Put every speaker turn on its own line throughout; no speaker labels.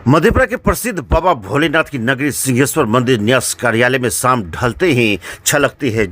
मधेपुरा के प्रसिद्ध बाबा भोलेनाथ की नगरी सिंहेश्वर मंदिर न्यास कार्यालय में शाम ढलते ही छलकती है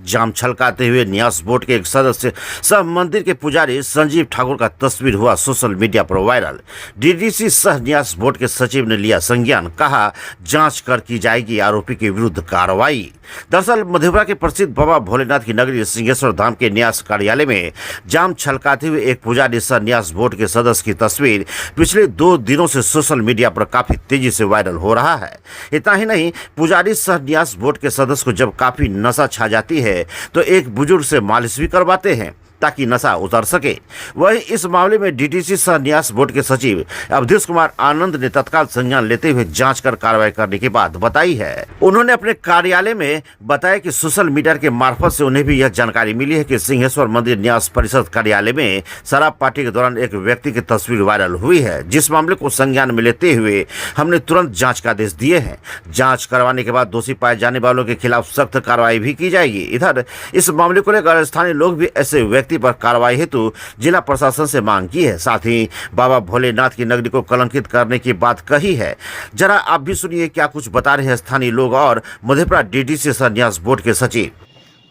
जाम छलकाते हुए न्यास बोर्ड के एक सदस्य सह मंदिर के पुजारी संजीव ठाकुर का तस्वीर हुआ सोशल मीडिया पर वायरल। डीडीसी सह न्यास बोर्ड के सचिव ने लिया संज्ञान, कहा जांच कर की जाएगी आरोपी के विरुद्ध कार्रवाई। दरअसल मधेपुरा के प्रसिद्ध बाबा भोलेनाथ की नगरी सिंहेश्वर धाम के न्यास कार्यालय में जाम छलकाते हुए एक पुजारी सह न्यास बोर्ड के सदस्य की तस्वीर पिछले 2 दिनों से सोशल मीडिया पर काफी तेजी से वायरल हो रहा है। इतना ही नहीं, पुजारी सह न्यास बोर्ड के सदस्य को जब काफी नशा छा जाती है तो एक बुजुर्ग से मालिश भी करवाते हैं ताकि नशा उतर सके। वहीं इस मामले में डीटीसी सह न्यास बोर्ड के सचिव अवधेश कुमार आनंद ने तत्काल संज्ञान लेते हुए जांच कर कार्रवाई करने की बात बताई है। उन्होंने अपने कार्यालय में बताया कि सोशल मीडिया के मार्फत से उन्हें भी यह जानकारी मिली है कि सिंहेश्वर मंदिर न्यास परिषद कार्यालय में शराब पार्टी के दौरान एक व्यक्ति की तस्वीर वायरल हुई है, जिस मामले को संज्ञान में लेते हुए हमने तुरंत जाँच का आदेश दिए हैं। जाँच करवाने के बाद दोषी पाए जाने वालों के खिलाफ सख्त कार्रवाई भी की जाएगी। इधर इस मामले को लेकर स्थानीय लोग भी ऐसे व्यक्ति पर कार्रवाई हेतु जिला प्रशासन से मांग की है। साथ ही बाबा भोलेनाथ की नगरी को कलंकित करने की बात कही है। जरा आप भी सुनिए क्या कुछ बता रहे हैं स्थानीय लोग और मधेपुरा डीडीसी सह न्यास बोर्ड के सचिव।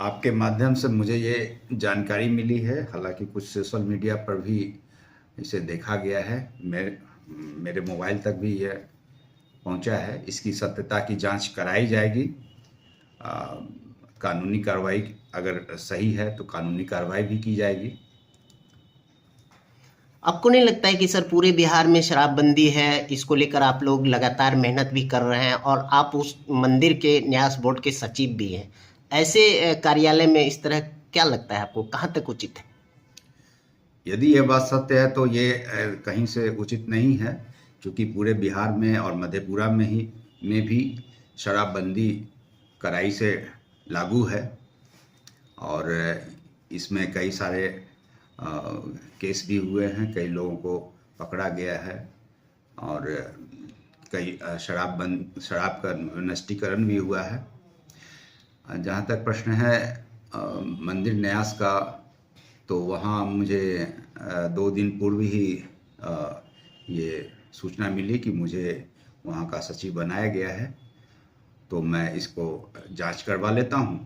आपके माध्यम से मुझे ये जानकारी मिली है, हालांकि कुछ सोशल मीडिया पर भी इसे देखा गया है, मेरे मोबाइल तक भी यह पहुंचा है। इसकी सत्यता की जांच कराई जाएगी। कानूनी कार्रवाई अगर सही है तो कानूनी कार्रवाई भी की जाएगी।
आपको नहीं लगता है कि सर पूरे बिहार में शराबबंदी है, इसको लेकर आप लोग लगातार मेहनत भी कर रहे हैं और आप उस मंदिर के न्यास बोर्ड के सचिव भी हैं, ऐसे कार्यालय में इस तरह क्या लगता है आपको, कहाँ तक उचित है?
यदि यह बात सत्य है तो ये कहीं से उचित नहीं है, क्योंकि पूरे बिहार में और मधेपुरा में भी शराबबंदी कड़ाई से लागू है और इसमें कई सारे केस भी हुए हैं, कई लोगों को पकड़ा गया है और कई शराब का नष्टीकरण भी हुआ है। जहाँ तक प्रश्न है मंदिर न्यास का, तो वहाँ मुझे 2 दिन पूर्व ही ये सूचना मिली कि मुझे वहाँ का सचिव बनाया गया है, तो मैं इसको जांच करवा लेता हूं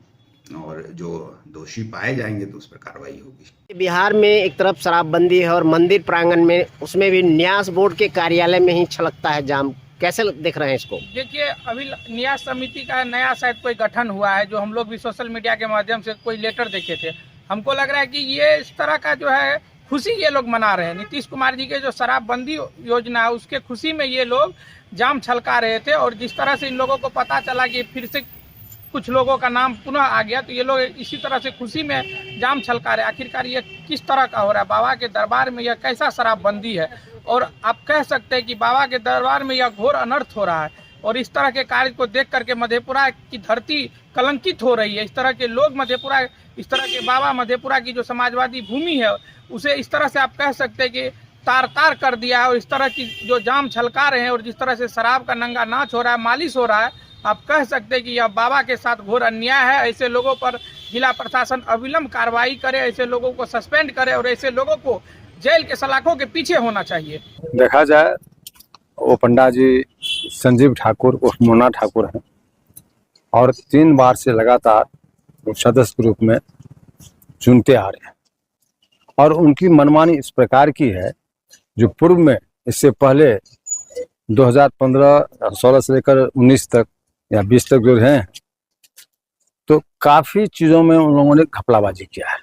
और जो दोषी पाए जाएंगे तो उस पर कार्रवाई होगी।
बिहार में एक तरफ शराबबंदी है और मंदिर प्रांगण में, उसमें भी न्यास बोर्ड के कार्यालय में ही छलकता है जाम, कैसे देख रहे हैं इसको?
देखिए, अभी न्यास समिति का नया शायद कोई गठन हुआ है, जो हम लोग भी सोशल मीडिया के माध्यम से कोई लेटर देखे थे। हमको लग रहा है कि ये इस तरह का जो है खुशी ये लोग मना रहे हैं। नीतीश कुमार जी के जो शराबबंदी योजना है उसके खुशी में ये लोग जाम छलका रहे थे और जिस तरह से इन लोगों को पता चला कि फिर से कुछ लोगों का नाम पुनः आ गया, तो ये लोग इसी तरह से खुशी में जाम छलका रहे। आखिरकार ये किस तरह का हो रहा है? बाबा के दरबार में यह कैसा शराबबंदी है? और आप कह सकते हैं कि बाबा के दरबार में यह घोर अनर्थ हो रहा है और इस तरह के कार्य को देख करके मधेपुरा की धरती कलंकित हो रही है। इस तरह के लोग मधेपुरा, इस तरह के बाबा मधेपुरा की जो समाजवादी भूमि है उसे इस तरह से आप कह सकते हैं कि तार कर दिया है और इस तरह की जो जाम छलका रहे हैं और जिस तरह से शराब का नंगा नाच हो रहा है, मालिश हो रहा है, आप कह सकते हैं कि यह बाबा के साथ घोर अन्याय है। ऐसे लोगों पर जिला प्रशासन अविलंब कार्रवाई करे, ऐसे लोगों को सस्पेंड करे और ऐसे लोगों को जेल के सलाखों के पीछे होना चाहिए।
देखा जाए वो पंडा जी संजीव ठाकुर उर्फ मुन्ना ठाकुर हैं और 3 बार से लगातार सदस्य के रूप में चुनते आ रहे हैं और उनकी मनमानी इस प्रकार की है, जो पूर्व में इससे पहले 2015-16 से लेकर 19 तक या 20 तक जो हैं, तो काफी चीजों में उन लोगों ने घपलाबाजी किया है।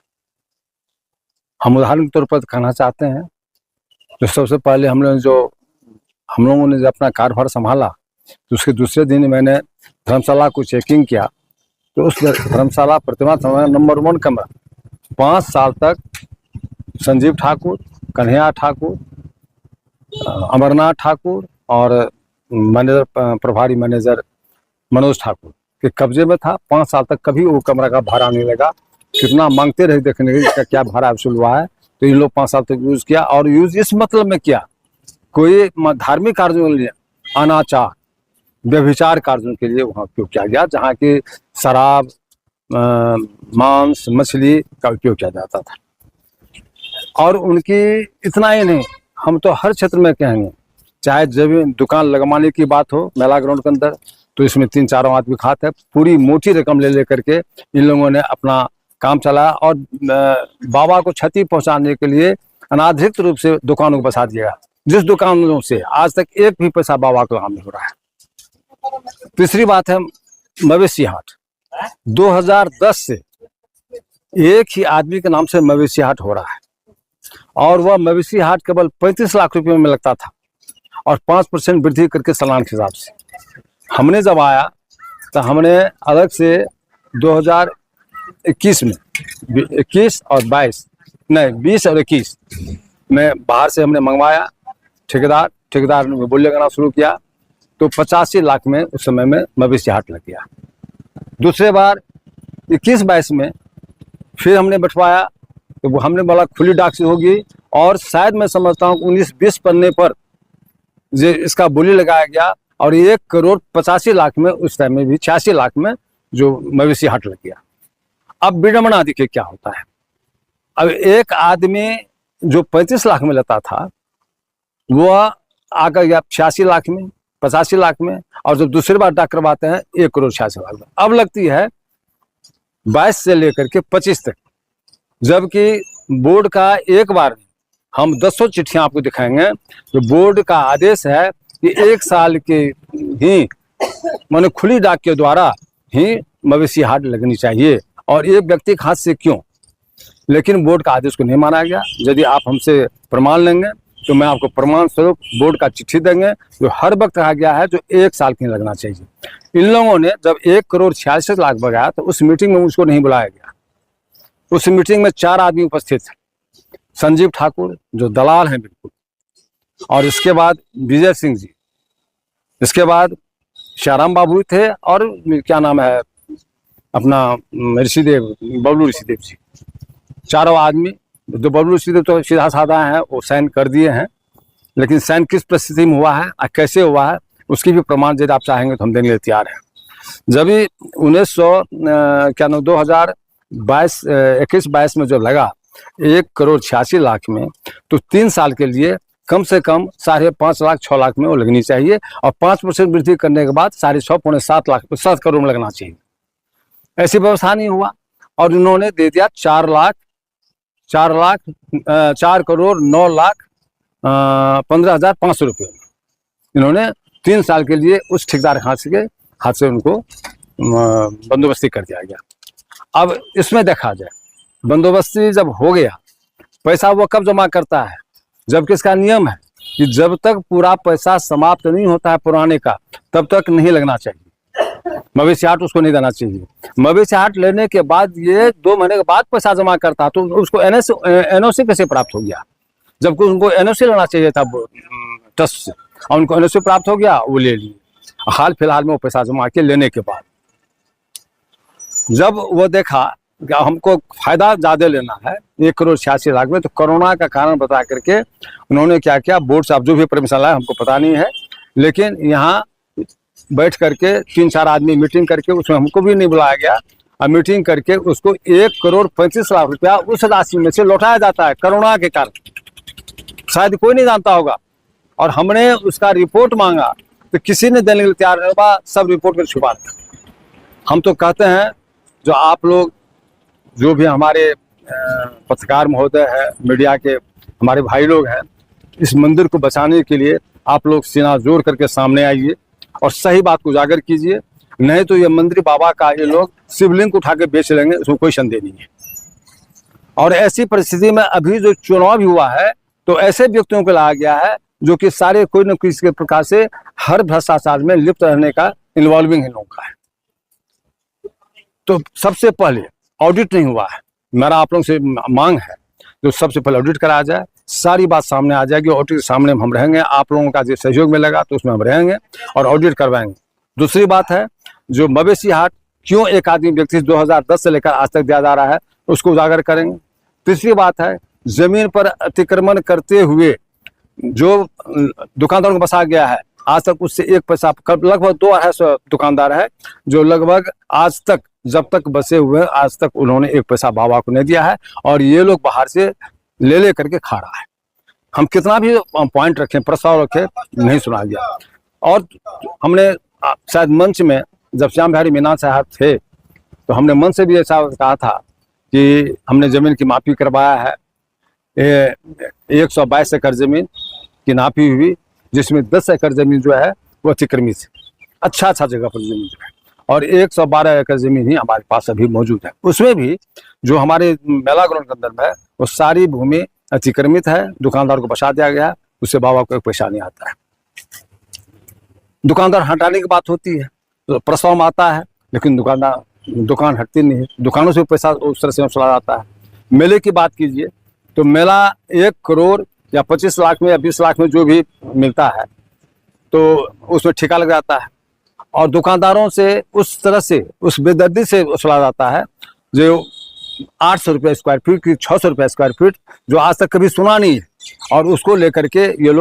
हम उदाहरण के तौर पर कहना चाहते हैं, तो सबसे पहले हम लोगों ने जब अपना कार्यभार संभाला तो उसके दूसरे दिन मैंने धर्मशाला को चेकिंग किया, तो उस धर्मशाला प्रतिमा नंबर 1 कमरा 5 साल तक संजीव ठाकुर, कन्हैया ठाकुर, अमरनाथ ठाकुर और प्रभारी मैनेजर मनोज ठाकुर के कब्जे में था। 5 साल तक कभी वो कमरा का भाड़ा नहीं लगा। कितना मांगते रहे देखने के लिए क्या भाड़ा वसूल हुआ है, तो इन लोग 5 साल तक यूज किया और यूज इस मतलब में किया, कोई धार्मिक कार्यों के लिए, अनाचार व्यभिचार कार्यों के लिए वहाँ उपयोग किया गया, जहाँ की शराब, मांस, मछली का उपयोग किया जाता था। और उनकी इतना ही नहीं, हम तो हर क्षेत्र में कहेंगे चाहे जमीन दुकान लगवाने की बात हो मेला ग्राउंड के अंदर, तो इसमें 3-4 आदमी खाते हैं। पूरी मोटी रकम ले लेकर के इन लोगों ने अपना काम चलाया और बाबा को क्षति पहुंचाने के लिए अनाधिकृत रूप से दुकानों को बसा दिया, जिस दुकानों से आज तक एक भी पैसा बाबा को काम नहीं हो रहा है। तीसरी बात है मवेशी हाट। 2010 से एक ही आदमी के नाम से मवेशी हाट हो रहा है और वह मवेशी हाट केवल 35 लाख रुपए में लगता था और 5% वृद्धि करके सालाना के हिसाब से। हमने जब आया तो हमने अलग से 2021 में 21 और 22 नहीं 20 और 21 में बाहर से हमने मंगवाया। ठेकेदार ने बोली लगाना शुरू किया तो 85 लाख में उस समय में मवेशी हाट लग गया। दूसरे बार 21-22 में फिर हमने बैठवाया तो वो हमने बोला खुली डाक से होगी और शायद मैं समझता हूँ 19-20 पन्ने पर जो इसका बोली लगाया गया और 1,85,00,000 में उस टाइम में भी 86 लाख में जो मवेशी हाट लग गया। अब विडम्बना देखिए क्या होता है। अब एक आदमी जो 35 लाख में लेता था वह आकर गया 86 लाख में, 85 लाख में, और जब दूसरी बार डाक करवाते हैं 1,86,00,000 में। अब लगती है 22 से लेकर के 25 तक, जबकि बोर्ड का एक बार हम 10 चिट्ठियां आपको दिखाएंगे। तो बोर्ड का आदेश है कि 1 साल के ही माने खुली डाक के द्वारा ही मवेशी हाट लगनी चाहिए और एक व्यक्ति के हाथ से क्यों, लेकिन बोर्ड का आदेश को नहीं माना गया। यदि आप हमसे प्रमाण लेंगे तो मैं आपको प्रमाण स्वरूप बोर्ड का चिट्ठी देंगे जो हर वक्त कहा गया है जो 1 साल की लगना चाहिए। इन लोगों ने जब 1,86,00,000 बगाया तो उस मीटिंग में उसको नहीं बुलाया गया। उस मीटिंग में 4 आदमी उपस्थित थे, संजीव ठाकुर जो दलाल हैं बिल्कुल, और इसके बाद विजय सिंह जी, इसके बाद श्याराम बाबू थे और क्या नाम है अपना ऋषिदेव, बबलू ऋषिदेव जी। चारों आदमी, जो बबलू ऋषिदेव तो सीधा साधा है, वो साइन कर दिए हैं, लेकिन साइन किस परिस्थिति में हुआ है और कैसे हुआ है उसकी भी प्रमाण यदि आप चाहेंगे तो हम देने के लिए तैयार हैं। जब 21-22 में जब लगा 1,86,00,000 में, तो 3 साल के लिए कम से कम 5.5 लाख 6 लाख में वो लगनी चाहिए और 5% वृद्धि करने के बाद 6.5-7 लाख 7 करोड़ में लगना चाहिए। ऐसी व्यवस्था नहीं हुआ और इन्होंने दे दिया 4,09,15,500 रुपये। इन्होंने 3 साल के लिए उस ठेकेदार के हाथ से उनको बंदोबस्ती कर दिया गया। अब इसमें देखा जाए बंदोबस्ती जब हो गया, पैसा वो कब जमा करता है, जबकि इसका नियम है कि जब तक पूरा पैसा समाप्त नहीं होता है पुराने का तब तक नहीं लगना चाहिए। मवेशी हाट उसको नहीं देना चाहिए। मवेशी हाट लेने के बाद ये 2 महीने के बाद पैसा जमा करता तो उसको एनओसी कैसे प्राप्त हो गया, जबकि उनको एनओसी लेना चाहिए था ट्रस्ट से, और उनको एनओसी प्राप्त हो गया, वो ले लिए। हाल फिलहाल में वो पैसा जमा के लेने के बाद जब वो देखा कि हमको फायदा ज्यादा लेना है 1,86,00,000 में, तो कोरोना का कारण बता करके उन्होंने क्या किया, बोर्ड से आप जो भी परमिशन लाए हमको पता नहीं है, लेकिन यहाँ बैठ करके 3-4 आदमी मीटिंग करके, उसमें हमको भी नहीं बुलाया गया, और मीटिंग करके उसको 1,35,00,000 रुपया उस राशि में से लौटाया जाता है कोरोना के कारण। शायद कोई नहीं जानता होगा, और हमने उसका रिपोर्ट मांगा तो किसी ने देने के लिए तैयार नहीं हुआ, सब रिपोर्ट में छुपा था। हम तो कहते हैं जो आप लोग जो भी हमारे पत्रकार महोदय है, मीडिया के हमारे भाई लोग हैं, इस मंदिर को बचाने के लिए आप लोग सीना जोड़ करके सामने आइए और सही बात को उजागर कीजिए, नहीं तो ये मंदिर बाबा का ये लोग शिवलिंग को उठा के बेच लेंगे, उसमें कोई संदेह नहीं है। और ऐसी परिस्थिति में अभी जो चुनाव भी हुआ है तो ऐसे व्यक्तियों को लाया गया है जो कि सारे कोई न किसी प्रकार से हर भ्रष्टाचार में लिप्त रहने का इन्वॉल्विंग इन लोगों का है। तो सबसे पहले ऑडिट नहीं हुआ है, मेरा आप लोगों से मांग है जो सबसे पहले ऑडिट कराया जाए, सारी बात सामने आ जाएगी। ऑडिट के सामने हम रहेंगे, आप लोगों का जो सहयोग मिलेगा तो उसमें हम रहेंगे और ऑडिट करवाएंगे। दूसरी बात है जो मवेशी हाट क्यों एक आदमी व्यक्ति 2010 से लेकर आज तक दिया जा रहा है उसको उजागर करेंगे। तीसरी बात है जमीन पर अतिक्रमण करते हुए जो दुकानदारों को बसा गया है, आज तक उससे एक पैसा, लगभग 200 दुकानदार है जो लगभग आज तक जब तक बसे हुए आज तक उन्होंने एक पैसा बाबा को नहीं दिया है, और ये लोग बाहर से ले करके खा रहा है। हम कितना भी पॉइंट रखें, प्रस्ताव रखें, नहीं सुना गया। और हमने शायद मंच में जब श्याम बिहारी मीना साहब थे तो हमने मंच से भी ऐसा कहा था कि हमने जमीन की मापी करवाया है। 122 एकड़ जमीन की नापी हुई, जिसमें 10 एकड़ जमीन जो है वो अतिक्रमित है, अच्छा जगह पर जमीन जो है, और 112 एकड़ जमीन ही हमारे पास अभी मौजूद है। उसमें भी जो हमारे मेला ग्राउंड के अंदर में है वो सारी भूमि अतिक्रमित है, दुकानदार को बचा दिया गया है, उससे बाबा को एक पैसा नहीं आता है। दुकानदार हटाने की बात होती है तो प्रस्ताव में आता है, लेकिन दुकान हटती नहीं है, दुकानों से पैसा उस तरह से वसूला जाता है। मेले की बात कीजिए तो मेला 1 करोड़ या 25 लाख में या 20 लाख में जो भी मिलता है तो उसमें ठेका लग जाता है, और दुकानदारों से उस तरह से, उस बेदर्दी से वसूला जाता है जो 800 रुपये स्क्वायर फीट की 600 रुपये स्क्वायर फीट, जो आज तक कभी सुना नहीं है। और उसको लेकर के ये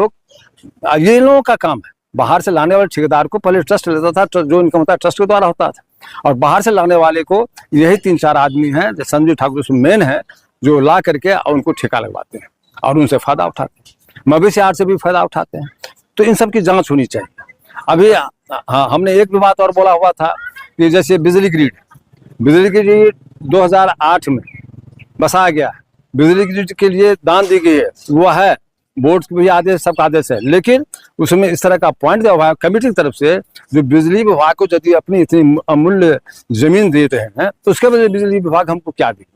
लोगों का काम है। बाहर से लाने वाले ठेकेदार को पहले ट्रस्ट लेता था, जो इनकम होता है ट्रस्ट के द्वारा होता था, और बाहर से लाने वाले को यही 3-4 आदमी हैं, जो संजीव ठाकुर मेन है, जो ला करके और उनको ठेका लगवाते हैं और उनसे फायदा उठाते हैं, मवेशी हाट से भी फायदा उठाते हैं। तो इन सब की जांच होनी चाहिए। अभी हाँ, हमने एक भी बात और बोला हुआ था कि जैसे बिजली ग्रिड 2008 में बसाया गया, बिजली ग्रिड के लिए दान दी गई है, वो है बोर्ड के भी आदेश, सबका आदेश है, लेकिन उसमें इस तरह का पॉइंट दिया हुआ है कमेटी की तरफ से, जो बिजली विभाग को यदि अपनी इतनी अमूल्य जमीन दे रहे हैं तो उसके वजह बिजली विभाग हमको क्या देगी।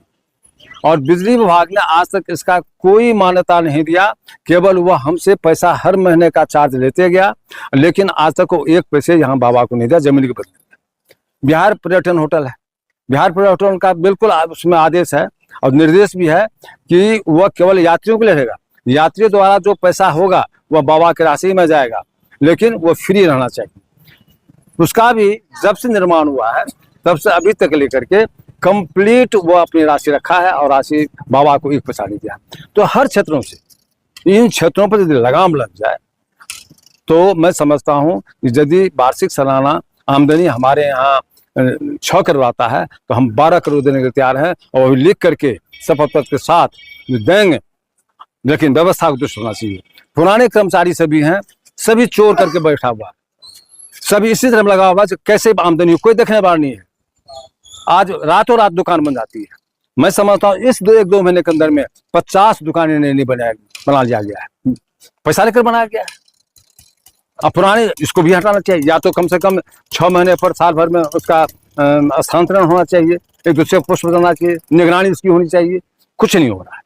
और बिजली विभाग ने आज तक इसका कोई मान्यता नहीं दिया, केवल वह हमसे पैसा हर महीने का चार्ज लेते गया, लेकिन आज तक वो 1 पैसे यहाँ बाबा को नहीं दिया जमीन के बदले। बिहार पर्यटन होटल है, बिहार पर्यटन का बिल्कुल उसमें आदेश है और निर्देश भी है कि वह केवल यात्रियों के लिए रहेगा, यात्रियों द्वारा जो पैसा होगा वह बाबा के राशि में जाएगा, लेकिन वो फ्री रहना चाहिए। उसका भी जब से निर्माण हुआ है तब से अभी तक लेकर के कंप्लीट वो अपनी राशि रखा है और राशि बाबा को 1 पैसा नहीं दिया। तो हर क्षेत्रों से, इन क्षेत्रों पर यदि लगाम लग जाए तो मैं समझता हूँ कि यदि वार्षिक सालाना आमदनी हमारे यहाँ 6 करोड़ आता है तो हम 12 करोड़ देने के तैयार हैं, और लिख करके शपथ पत्र के साथ देंगे, लेकिन व्यवस्था को दुरुस्त होना चाहिए। पुराने कर्मचारी सभी हैं, सभी चोर करके बैठा हुआ, सभी इसी तरह लगा हुआ कैसे आमदनी कोई देखने वाला नहीं है। आज रातों रात दुकान बन जाती है। मैं समझता हूँ इस 1-2 महीने के अंदर में 50 दुकानें नहीं बना लिया गया है, पैसा लेकर बनाया गया है। अब पुराने इसको भी हटाना चाहिए, या तो कम से कम 6 महीने पर, साल भर में उसका स्थानांतरण होना चाहिए, एक दूसरे को पुष्प बदलना चाहिए, निगरानी उसकी होनी चाहिए। कुछ नहीं हो रहा है।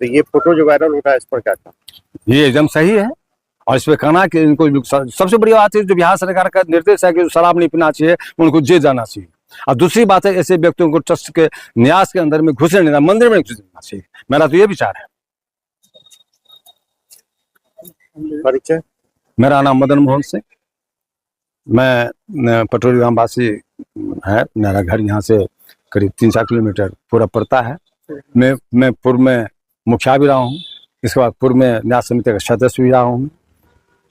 तो ये फोटो जो वायरल हो रहा है इस पर क्या था?
ये एकदम सही है, और इस पर कहना कि इनको सबसे बड़ी बात है जो बिहार सरकार का निर्देश है कि शराब नहीं पीना चाहिए, उनको जेल जाना चाहिए। और दूसरी बात है ऐसे व्यक्तियों को ट्रस्ट के न्यास के अंदर में घुसने नहीं देना, मंदिर में नहीं घुसने देना चाहिए। मेरा तो ये विचार है।
परिचय?
मेरा नाम मदन मोहन सिंह, मैं पटोरी गांव वासी है। मेरा घर यहाँ से करीब 3-4 किलोमीटर पूरा पड़ता है। मैं पूर्व में मुखिया भी रहा हूँ, इसके बाद पूर्व में न्यास समिति का सदस्य भी रहा हूँ।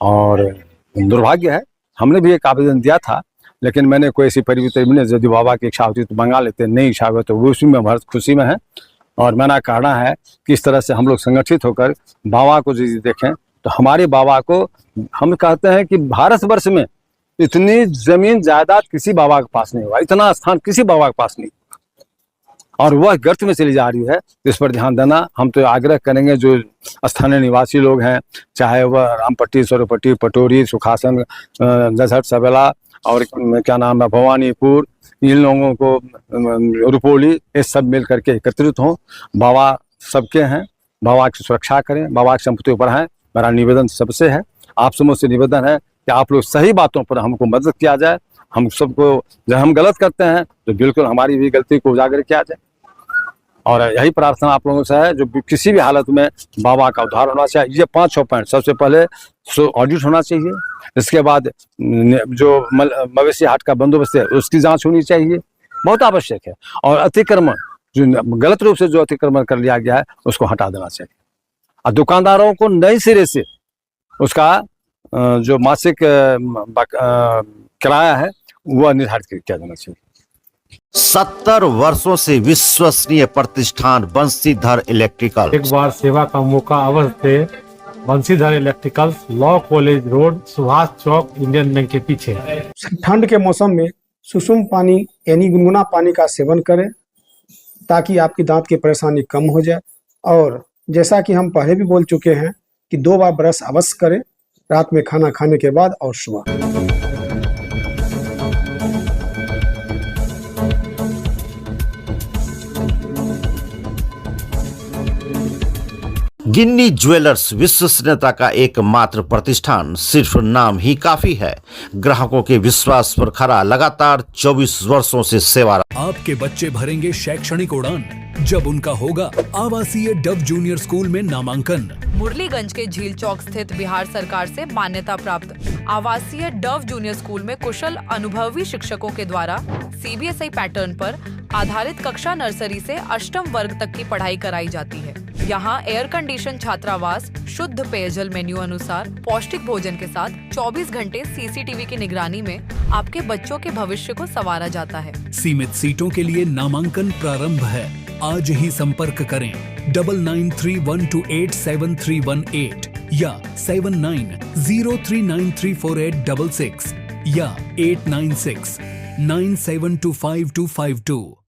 और दुर्भाग्य है, हमने भी एक आवेदन दिया था, लेकिन मैंने कोई ऐसी परिवर्तन नहीं, यदि बाबा की इच्छा होती तो मंगा लेते, नहीं इच्छा हुआ तो वो उसी में बहुत खुशी में है। और मेरा कहना है कि इस तरह से हम लोग संगठित होकर बाबा को यदि देखें तो हमारे बाबा को, हम कहते हैं कि भारतवर्ष में इतनी जमीन जायदाद किसी बाबा के पास नहीं हुआ, इतना स्थान किसी बाबा के पास नहीं, और वह गर्त में चली जा रही है। इस पर ध्यान देना हम तो आग्रह करेंगे, जो स्थानीय निवासी लोग हैं, चाहे वह रामपट्टी, स्वरूपट्टी, पटोरी, सुखासन, जसहट, सवेला और क्या नाम है भवानीपुर, इन लोगों को रुपोली, ये सब मिल करके एकत्रित हों। बाबा सबके हैं, बाबा की सुरक्षा करें, बाबा की संपत्ति पर हैं। मेरा निवेदन सबसे है, आप समूह से निवेदन है कि आप लोग सही बातों पर हमको मदद किया जाए। हम सबको, जब हम गलत करते हैं तो बिल्कुल हमारी भी गलती को उजागर किया जाए। और यही प्रार्थना आप लोगों से है, जो किसी भी हालत में बाबा का उद्धार होना चाहिए। ये 5-6 पॉइंट, सबसे पहले ऑडिट होना चाहिए, इसके बाद जो मवेशी हाट का बंदोबस्त है उसकी जांच होनी चाहिए, बहुत आवश्यक है। और अतिक्रमण, जो गलत रूप से जो अतिक्रमण कर लिया गया है उसको हटा देना चाहिए। और दुकानदारों को नए सिरे से उसका जो मासिक किराया है वह निर्धारित किया जाना चाहिए।
70 वर्षों से विश्वसनीय प्रतिष्ठान बंसीधर इलेक्ट्रिकल।
एक बार सेवा का मौका अवश्य दे। Bansidhar electricals, law college road, Subhash Chowk, Indian bank के पीछे।
ठंड के मौसम में सुसुम पानी यानी गुनगुना पानी का सेवन करें ताकि आपकी दांत की परेशानी कम हो जाए। और जैसा कि हम पहले भी बोल चुके हैं कि 2 बार ब्रश अवश्य करें, रात में खाना खाने के बाद और सुबह।
गिन्नी ज्वेलर्स विश्वसनीयता का एकमात्र प्रतिष्ठान, सिर्फ नाम ही काफी है। ग्राहकों के विश्वास पर खरा लगातार 24 वर्षों से सेवा।
आपके बच्चे भरेंगे शैक्षणिक उड़ान जब उनका होगा आवासीय डव जूनियर स्कूल में नामांकन।
मुरलीगंज के झील चौक स्थित बिहार सरकार से मान्यता प्राप्त आवासीय डव जूनियर स्कूल में कुशल अनुभवी शिक्षकों के द्वारा CBSI पैटर्न पर आधारित कक्षा नर्सरी से 8वीं वर्ग तक की पढ़ाई कराई जाती है। यहाँ एयर कंडीशन छात्रावास, शुद्ध पेयजल मेन्यू अनुसार पौष्टिक भोजन के साथ 24 घंटे CCTV की निगरानी में आपके बच्चों के भविष्य को संवारा जाता है।
सीमित सीटों के लिए नामांकन प्रारंभ है। आज ही संपर्क करें 9931287318 या 7903934866 या 8969725252।